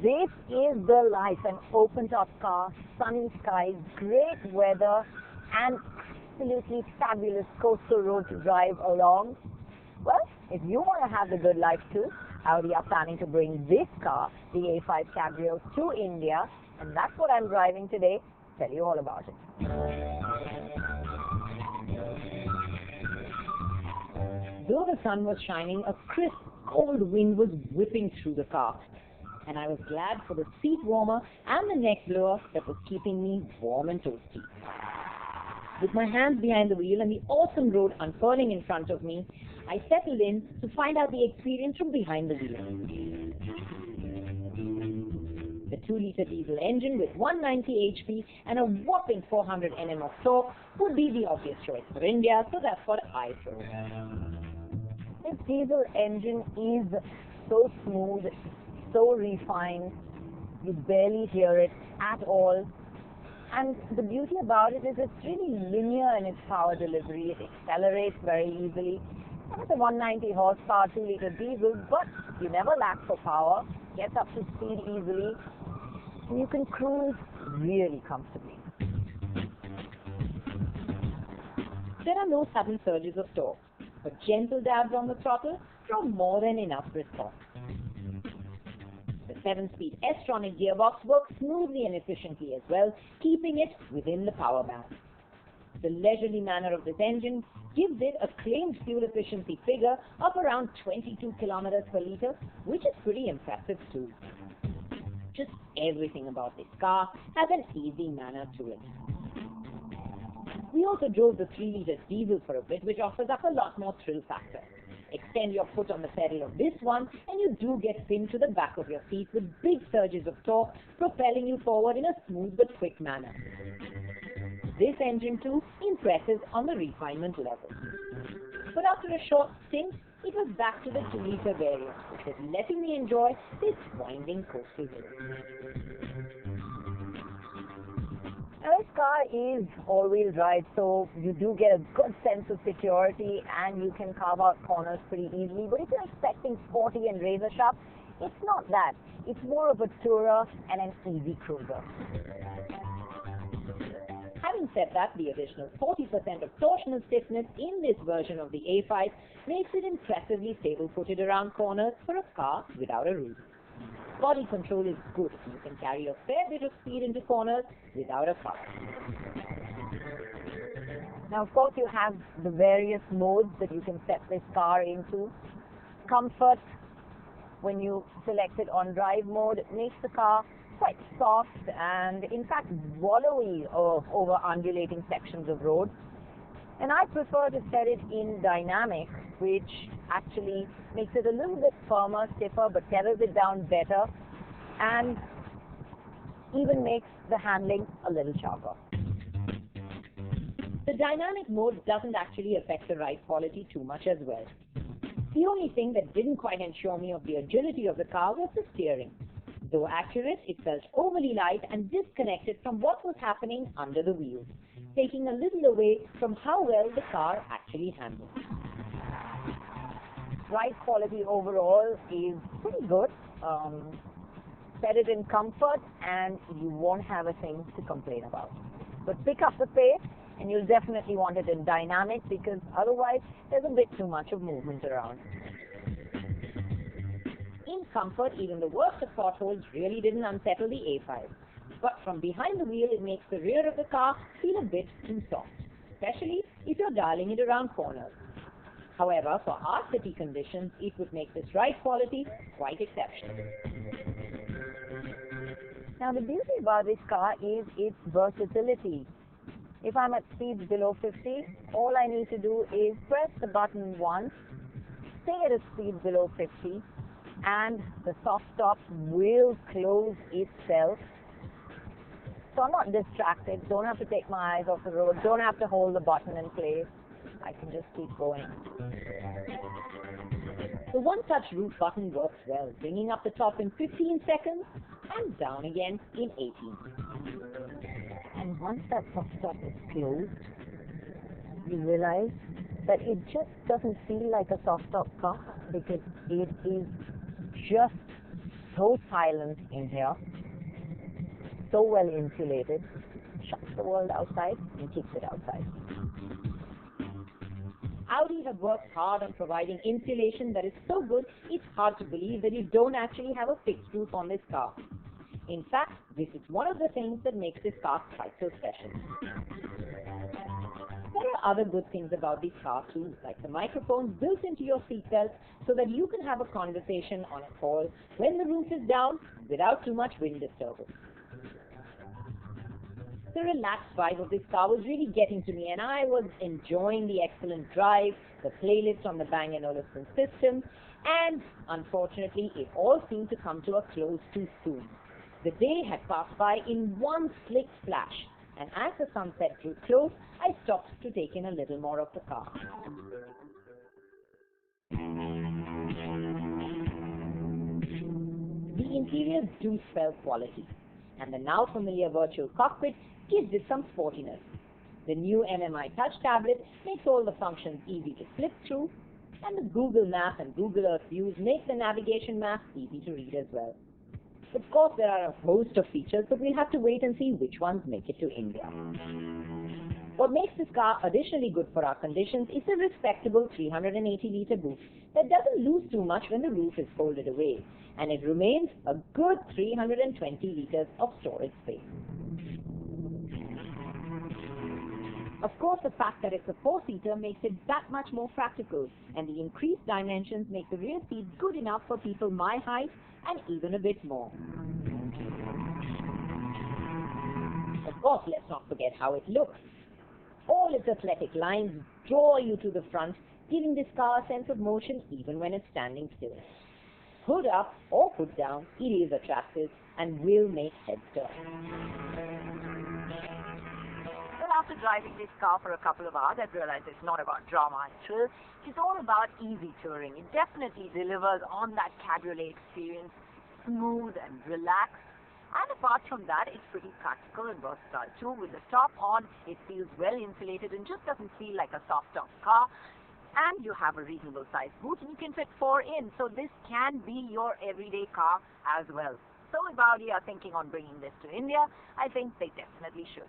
This is the life, an open-top car, sunny skies, great weather, and absolutely fabulous coastal road to drive along. Well, if you want to have the good life too, Audi are planning to bring this car, the A5 Cabrio, to India, and that's what I'm driving today. Tell you all about it. Though the sun was shining, a crisp, cold wind was whipping through the car, and I was glad for the seat warmer and the neck blower that was keeping me warm and toasty. With my hands behind the wheel and the awesome road unfurling in front of me, I settled in to find out the experience from behind the wheel. The 2-liter diesel engine with 190 HP and a whopping 400 Nm of torque would be the obvious choice for India, so that's what I chose. This diesel engine is so smooth, so refined, you barely hear it at all. And the beauty about it is it's really linear in its power delivery. It accelerates very easily. And it's a 190 horsepower 2-liter diesel, but you never lack for power, gets up to speed easily, and you can cruise really comfortably. There are no sudden surges of torque, but gentle dabs on the throttle draw more than enough response. The 7-speed S-tronic gearbox works smoothly and efficiently as well, keeping it within the power band. The leisurely manner of this engine gives it a claimed fuel efficiency figure of around 22 kilometers per liter, which is pretty impressive too. Just everything about this car has an easy manner to it. We also drove the 3-liter diesel for a bit, which offers up a lot more thrill factor. Extend your foot on the pedal of this one and you do get pinned to the back of your seat with big surges of torque propelling you forward in a smooth but quick manner. This engine too impresses on the refinement level. But after a short stint, it was back to the 2-liter variant, which was letting me enjoy this winding coastal road. Now, this car is all-wheel drive, so you do get a good sense of security and you can carve out corners pretty easily. But if you're expecting sporty and razor sharp, it's not that. It's more of a tourer and an easy cruiser. Having said that, the additional 40% of torsional stiffness in this version of the A5 makes it impressively stable-footed around corners for a car without a roof. Body control is good. You can carry a fair bit of speed into corners without a car. Now, of course, you have the various modes that you can set this car into. Comfort, when you select it on drive mode, it makes the car quite soft and, in fact, wallowy over undulating sections of road. And I prefer to set it in dynamic, which actually makes it a little bit firmer, stiffer, but settles it down better and even makes the handling a little sharper. The dynamic mode doesn't actually affect the ride quality too much as well. The only thing that didn't quite ensure me of the agility of the car was the steering. Though accurate, it felt overly light and disconnected from what was happening under the wheels, taking a little away from how well the car actually handles. Ride quality overall is pretty good. Set it in comfort and you won't have a thing to complain about. But pick up the pace and you'll definitely want it in dynamic because otherwise there's a bit too much of movement around. In comfort, even the worst of potholes really didn't unsettle the A5. But from behind the wheel, it makes the rear of the car feel a bit too soft, especially if you're dialing it around corners. However, for our city conditions, it would make this ride quality quite exceptional. Now, the beauty about this car is its versatility. If I'm at speeds below 50, all I need to do is press the button once, stay at a speed below 50, and the soft top will close itself. So I'm not distracted, don't have to take my eyes off the road, don't have to hold the button in place. I can just keep going. The one-touch roof button works well, bringing up the top in 15 seconds and down again in 18. And once that soft top is closed, you realize that it just doesn't feel like a soft top car because it is just so silent in here, so well insulated, shuts the world outside and keeps it outside. Audi have worked hard on providing insulation that is so good, it's hard to believe that you don't actually have a fixed roof on this car. In fact, this is one of the things that makes this car quite so special. There are other good things about this car too, like the microphones built into your seatbelt so that you can have a conversation on a call when the roof is down without too much wind disturbance. The relaxed vibe of this car was really getting to me, and I was enjoying the excellent drive, the playlist on the Bang & Olufsen system, and unfortunately it all seemed to come to a close too soon. The day had passed by in one slick flash, and as the sunset drew close, I stopped to take in a little more of the car. The interiors do spell quality, and the now familiar virtual cockpit gives it some sportiness. The new MMI touch tablet makes all the functions easy to flip through, and the Google Map and Google Earth views make the navigation map easy to read as well. Of course, there are a host of features, but we'll have to wait and see which ones make it to India. What makes this car additionally good for our conditions is the respectable 380-litre boot that doesn't lose too much when the roof is folded away, and it remains a good 320 litres of storage space. Of course, the fact that it's a four-seater makes it that much more practical, and the increased dimensions make the rear seat good enough for people my height and even a bit more. Of course, let's not forget how it looks. All its athletic lines draw you to the front, giving this car a sense of motion even when it's standing still. Hood up or hood down, it is attractive and will make heads turn. After driving this car for a couple of hours, I've realized it's not about drama and thrill. It's all about easy touring. It definitely delivers on that Cabriolet experience, smooth and relaxed. And apart from that, it's pretty practical and versatile too. With the top on, it feels well insulated and just doesn't feel like a soft-top car. And you have a reasonable size boot and you can fit 4 in. So this can be your everyday car as well. So if Audi are thinking on bringing this to India, I think they definitely should.